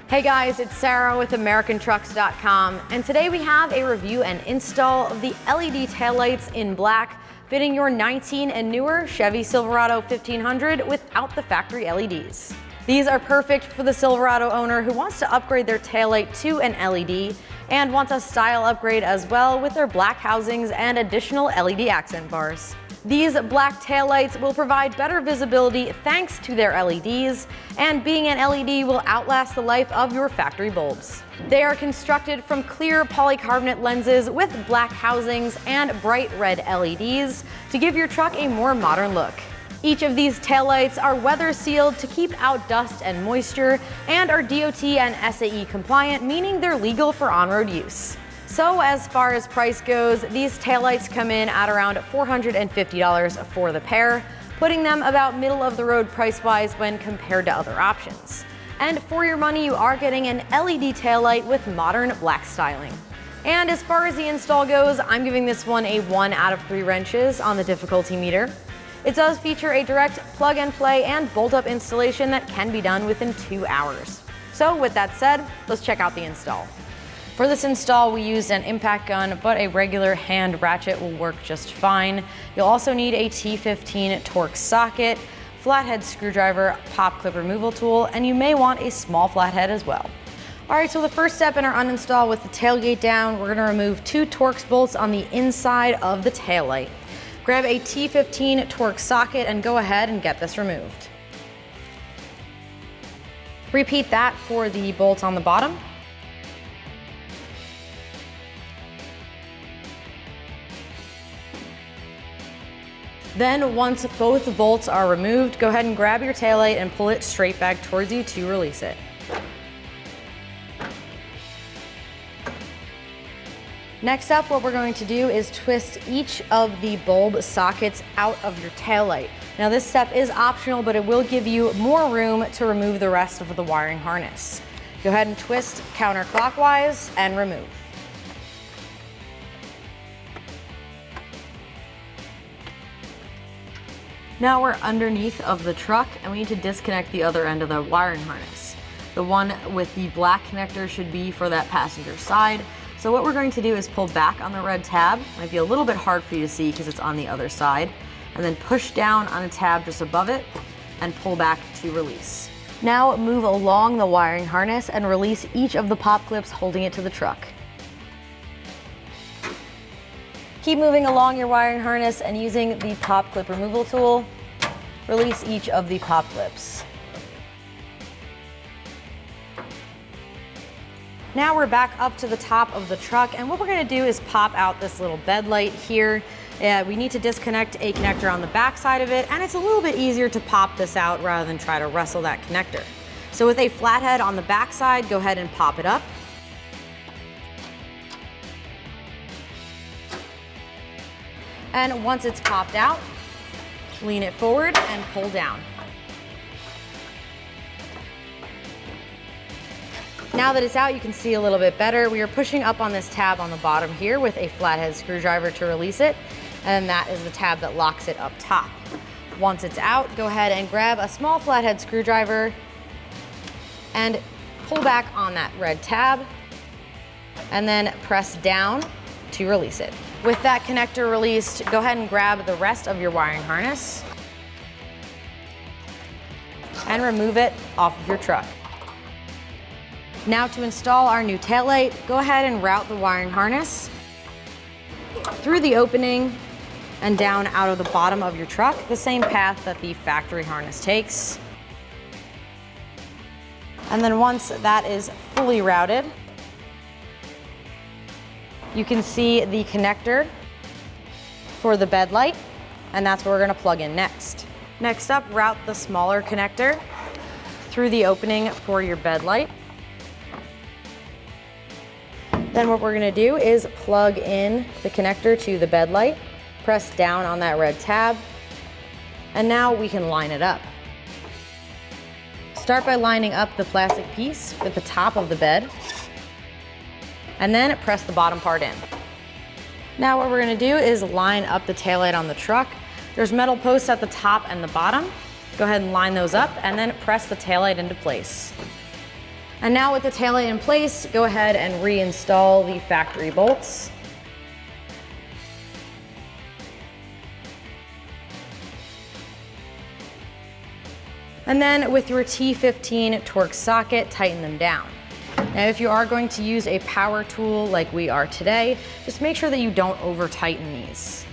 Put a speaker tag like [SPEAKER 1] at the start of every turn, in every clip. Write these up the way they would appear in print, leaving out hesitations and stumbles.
[SPEAKER 1] Hey guys, it's Sarah with AmericanTrucks.com, and today we have a review and install of the LED taillights in black fitting your 19 and newer Chevy Silverado 1500 without the factory LEDs. These are perfect for the Silverado owner who wants to upgrade their taillight to an LED and wants a style upgrade as well with their black housings and additional LED accent bars. These black taillights will provide better visibility thanks to their LEDs, and being an LED will outlast the life of your factory bulbs. They are constructed from clear polycarbonate lenses with black housings and bright red LEDs to give your truck a more modern look. Each of these taillights are weather sealed to keep out dust and moisture and are DOT and SAE compliant, meaning they're legal for on-road use. So as far as price goes, these taillights come in at around $450 for the pair, putting them about middle of the road price-wise when compared to other options. And for your money, you are getting an LED taillight with modern black styling. And as far as the install goes, I'm giving this one a 1 out of 3 wrenches on the difficulty meter. It does feature a direct plug and play and bolt-up installation that can be done within 2 hours. So with that said, let's check out the install. For this install, we used an impact gun, but a regular hand ratchet will work just fine. You'll also need a T15 Torx socket, flathead screwdriver, pop clip removal tool, and you may want a small flathead as well. All right, so the first step in our uninstall with the tailgate down, we're gonna remove 2 Torx bolts on the inside of the taillight. Grab a T15 Torx socket and go ahead and get this removed. Repeat that for the bolts on the bottom. Then once both bolts are removed, go ahead and grab your taillight and pull it straight back towards you to release it. Next up, what we're going to do is twist each of the bulb sockets out of your taillight. Now this step is optional, but it will give you more room to remove the rest of the wiring harness. Go ahead and twist counterclockwise and remove. Now we're underneath of the truck and we need to disconnect the other end of the wiring harness. The one with the black connector should be for that passenger side. So what we're going to do is pull back on the red tab. Might be a little bit hard for you to see because it's on the other side. And then push down on a tab just above it and pull back to release. Now move along the wiring harness and release each of the pop clips holding it to the truck. Keep moving along your wiring harness and using the pop clip removal tool, release each of the pop clips. Now we're back up to the top of the truck, and what we're gonna do is pop out this little bed light here. We need to disconnect a connector on the back side of it, and it's a little bit easier to pop this out rather than try to wrestle that connector. So with a flathead on the back side, go ahead and pop it up. And once it's popped out, lean it forward and pull down. Now that it's out, you can see a little bit better. We are pushing up on this tab on the bottom here with a flathead screwdriver to release it, and that is the tab that locks it up top. Once it's out, go ahead and grab a small flathead screwdriver and pull back on that red tab, and then press down to release it. With that connector released, go ahead and grab the rest of your wiring harness and remove it off of your truck. Now to install our new taillight, go ahead and route the wiring harness through the opening and down out of the bottom of your truck, the same path that the factory harness takes. And then once that is fully routed, you can see the connector for the bed light, and that's what we're gonna plug in next. Next up, route the smaller connector through the opening for your bed light. Then what we're gonna do is plug in the connector to the bed light, press down on that red tab, and now we can line it up. Start by lining up the plastic piece with the top of the bed, and then press the bottom part in. Now what we're gonna do is line up the taillight on the truck. There's metal posts at the top and the bottom. Go ahead and line those up and then press the taillight into place. And now with the taillight in place, go ahead and reinstall the factory bolts. And then with your T15 Torx socket, tighten them down. Now, if you are going to use a power tool like we are today, just make sure that you don't over tighten these.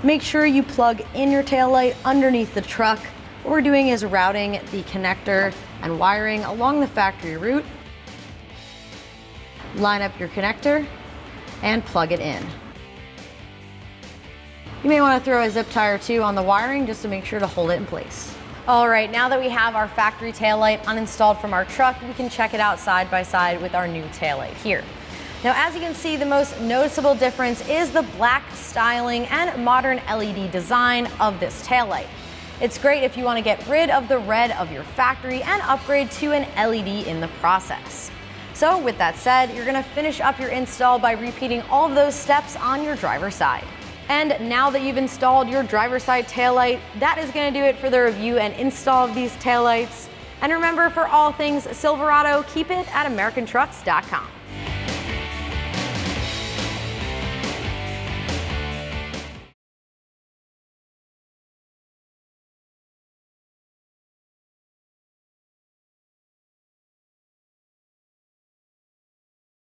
[SPEAKER 1] Make sure you plug in your taillight underneath the truck. What we're doing is routing the connector and wiring along the factory route. Line up your connector and plug it in. You may want to throw a zip tie or two on the wiring just to make sure to hold it in place. All right, now that we have our factory taillight uninstalled from our truck, we can check it out side by side with our new taillight here. Now, as you can see, the most noticeable difference is the black styling and modern LED design of this taillight. It's great if you want to get rid of the red of your factory and upgrade to an LED in the process. So with that said, you're going to finish up your install by repeating all of those steps on your driver's side. And now that you've installed your driver's side taillight, that is going to do it for the review and install of these taillights. And remember, for all things Silverado, keep it at AmericanTrucks.com.